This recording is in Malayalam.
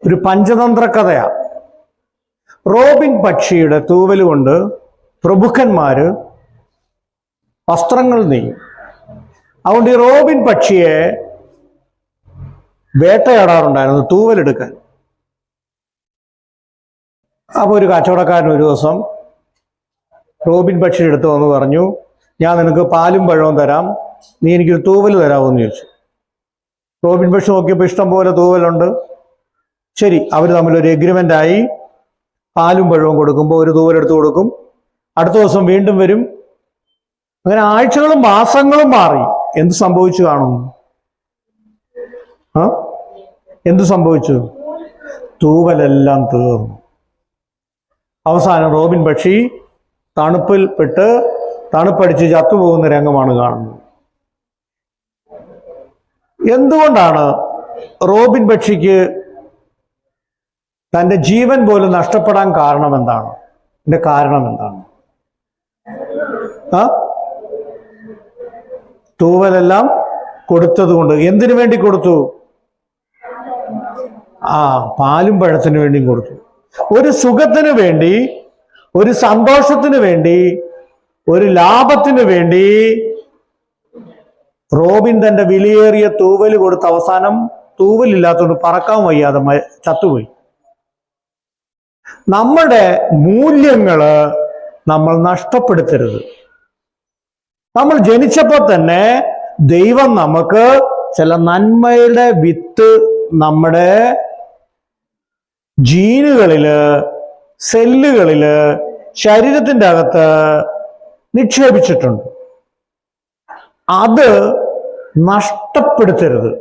ഒരു പഞ്ചതന്ത്ര കഥയാ. റോബിൻ പക്ഷിയുടെ തൂവൽ കൊണ്ട് പ്രഭുക്കന്മാര് വസ്ത്രങ്ങൾ നെയ്യും. അതുകൊണ്ട് ഈ റോബിൻ പക്ഷിയെ വേട്ടയാടാറുണ്ടായിരുന്നു തൂവലെടുക്കാൻ. അപ്പോൾ ഒരു കച്ചവടക്കാരൻ ഒരു ദിവസം റോബിൻ പക്ഷിയുടെ അടുത്ത് വന്ന് പറഞ്ഞു, ഞാൻ നിനക്ക് പാലും പഴവും തരാം, നീ എനിക്കൊരു തൂവൽ തരാമെന്ന് ചോദിച്ചു. റോബിൻ പക്ഷി നോക്കിയപ്പോൾ ഇഷ്ടം പോലെ തൂവലുണ്ട്. ശരി, അവർ തമ്മിലൊരു എഗ്രിമെൻ്റ് ആയി. പാലും പഴവും കൊടുക്കുമ്പോൾ ഒരു തൂവലെടുത്ത് കൊടുക്കും, അടുത്ത ദിവസം വീണ്ടും വരും. അങ്ങനെ ആഴ്ചകളും മാസങ്ങളും മാറി. എന്ത് സംഭവിച്ചു കാണുന്നു? എന്ത് സംഭവിച്ചു? തൂവലെല്ലാം തീർന്നു. അവസാനം റോബിൻ പക്ഷി തണുപ്പിൽ പെട്ട് തണുപ്പടിച്ച് ചത്തുപോകുന്ന രംഗമാണ് കാണുന്നത്. എന്തുകൊണ്ടാണ് റോബിൻ പക്ഷിക്ക് തൻ്റെ ജീവൻ പോലും നഷ്ടപ്പെടാൻ കാരണം എന്താണ്? ഇതിന്റെ കാരണം എന്താണ്? തൂവലെല്ലാം കൊടുത്തത് കൊണ്ട്. എന്തിനു വേണ്ടി കൊടുത്തു? പാലും പഴത്തിന് വേണ്ടിയും കൊടുത്തു. ഒരു സുഖത്തിന് വേണ്ടി, ഒരു സന്തോഷത്തിന് വേണ്ടി, ഒരു ലാഭത്തിന് വേണ്ടി റോബിൻ തന്റെ വിലയേറിയ തൂവൽ കൊടുത്ത അവസാനം തൂവലില്ലാത്തതുകൊണ്ട് പറക്കാൻ വയ്യാതെ ചത്തുപോയി. നമ്മുടെ മൂല്യങ്ങള് നമ്മൾ നഷ്ടപ്പെടുത്തരുത്. നമ്മൾ ജനിച്ചപ്പോൾ തന്നെ ദൈവം നമുക്ക് ചില നന്മയുടെ വിത്ത് നമ്മുടെ ജീനുകളില്, സെല്ലുകളില്, ശരീരത്തിൻ്റെ അകത്ത് നിക്ഷേപിച്ചിട്ടുണ്ട്. അത് നഷ്ടപ്പെടുത്തരുത്.